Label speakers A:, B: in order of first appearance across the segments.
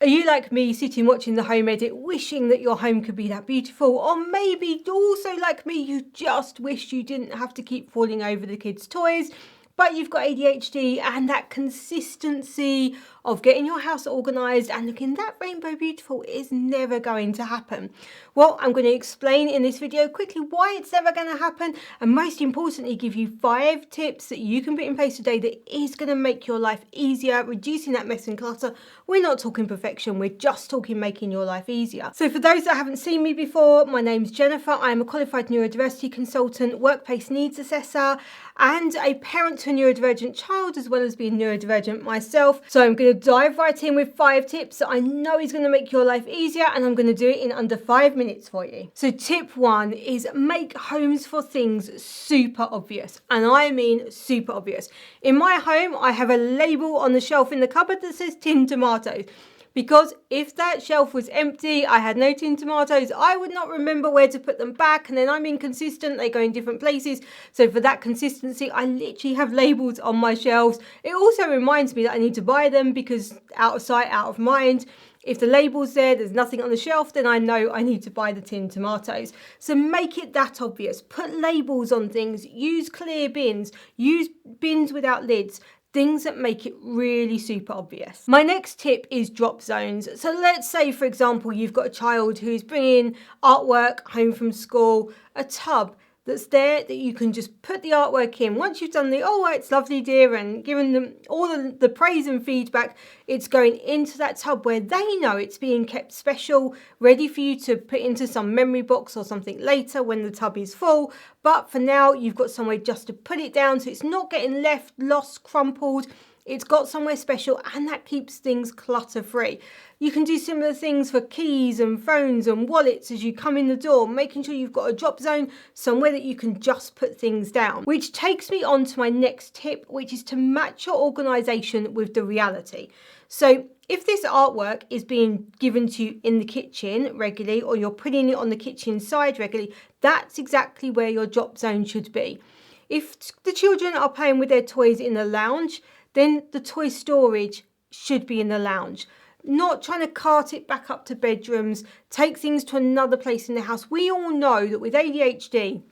A: Are you like me, sitting watching the home edit, wishing that your home could be that beautiful? Or maybe also like me, you just wish you didn't have to keep falling over the kids' toys, but you've got ADHD and that consistency of getting your house organised and looking that rainbow beautiful is never going to happen. Well, I'm going to explain in this video quickly why it's never going to happen, and most importantly give you 5 tips that you can put in place today that is going to make your life easier, reducing that mess and clutter. We're not talking perfection, we're just talking making your life easier. So for those that haven't seen me before, my name's Jennifer. I'm a qualified neurodiversity consultant, workplace needs assessor, and a parent to a neurodivergent child, as well as being neurodivergent myself. So I'm going to dive right in with 5 tips that I know is going to make your life easier, and I'm going to do it in under 5 minutes for you. So tip 1 is make homes for things super obvious, and I mean super obvious. In my home, I have a label on the shelf in the cupboard that says tin tomatoes. Because if that shelf was empty, I had no tin tomatoes, I would not remember where to put them back, and then I'm inconsistent, they go in different places. So for that consistency, I literally have labels on my shelves. It also reminds me that I need to buy them, because out of sight, out of mind. If the label's there's nothing on the shelf, then I know I need to buy the tin tomatoes. So make it that obvious. Put labels on things, use clear bins, use bins without lids. Things that make it really super obvious. My next tip is drop zones. So let's say, for example, you've got a child who's bringing artwork home from school, a tub that's there that you can just put the artwork in. Once you've done the, oh, it's lovely, dear, and given them all the praise and feedback, it's going into that tub where they know it's being kept special, ready for you to put into some memory box or something later when the tub is full. But for now, you've got somewhere just to put it down, so it's not getting left, lost, crumpled. It's got somewhere special, and that keeps things clutter-free. You can do similar things for keys and phones and wallets as you come in the door, making sure you've got a drop zone, somewhere that you can just put things down. Which takes me on to my next tip, which is to match your organisation with the reality. So if this artwork is being given to you in the kitchen regularly, or you're putting it on the kitchen side regularly, that's exactly where your drop zone should be. If the children are playing with their toys in the lounge, then the toy storage should be in the lounge. Not trying to cart it back up to bedrooms, take things to another place in the house. We all know that with ADHD,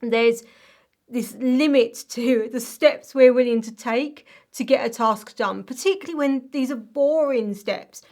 A: there's this limit to the steps we're willing to take to get a task done, particularly when these are boring steps.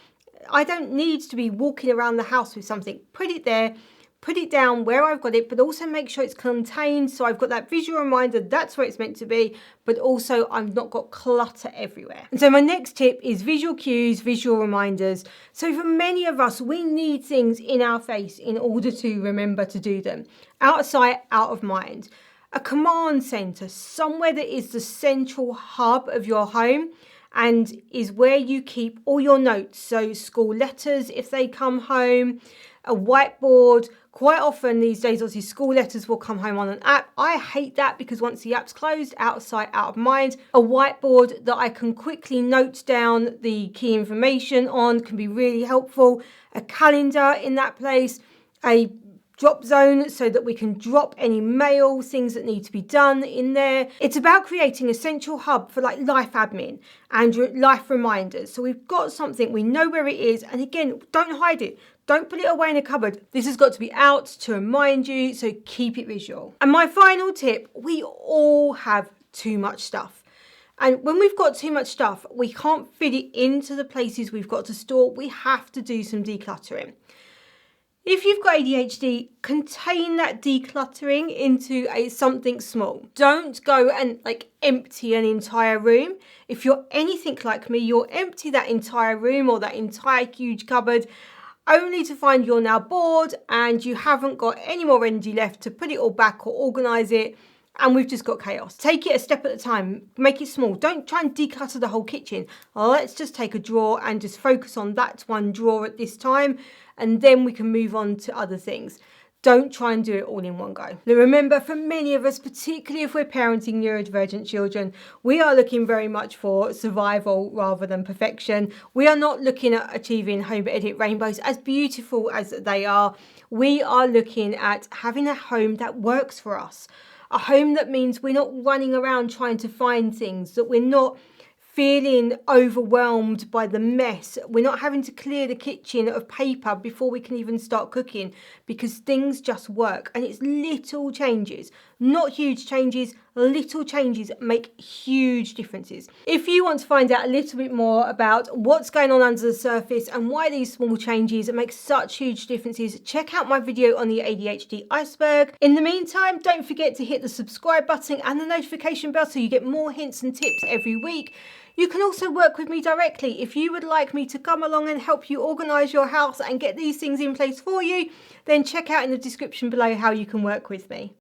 A: I don't need to be walking around the house with something. Put it there, put it down where I've got it, but also make sure it's contained, so I've got that visual reminder that's where it's meant to be, but also I've not got clutter everywhere. And so my next tip is visual cues, visual reminders. So for many of us, we need things in our face in order to remember to do them. Out of sight, out of mind. A command center, somewhere that is the central hub of your home and is where you keep all your notes. So school letters, if they come home, a whiteboard. Quite often these days, obviously, school letters will come home on an app. I hate that, because once the app's closed, out of sight, out of mind. A whiteboard that I can quickly note down the key information on can be really helpful. A calendar in that place. A drop zone so that we can drop any mail, things that need to be done in there. It's about creating a central hub for like life admin and life reminders. So we've got something, we know where it is, and again, don't hide it. Don't put it away in a cupboard. This has got to be out to remind you, so keep it visual. And my final tip, we all have too much stuff. And when we've got too much stuff, we can't fit it into the places we've got to store. We have to do some decluttering. If you've got ADHD, contain that decluttering into something small. Don't go and empty an entire room. If you're anything like me, you'll empty that entire room or that entire huge cupboard, only to find you're now bored and you haven't got any more energy left to put it all back or organise it, and we've just got chaos. Take it a step at a time, make it small. Don't try and declutter the whole kitchen. Let's just take a drawer and just focus on that one drawer at this time, and then we can move on to other things. Don't try and do it all in one go. Now remember, for many of us, particularly if we're parenting neurodivergent children, we are looking very much for survival rather than perfection. We are not looking at achieving home edit rainbows, as beautiful as they are. We are looking at having a home that works for us. A home that means we're not running around trying to find things, that we're not feeling overwhelmed by the mess. We're not having to clear the kitchen of paper before we can even start cooking, because things just work. And it's little changes, not huge changes. Little changes make huge differences. If you want to find out a little bit more about what's going on under the surface and why these small changes make such huge differences, check out my video on the ADHD iceberg. In the meantime, don't forget to hit the subscribe button and the notification bell so you get more hints and tips every week. You can also work with me directly. If you would like me to come along and help you organise your house and get these things in place for you, then check out in the description below how you can work with me.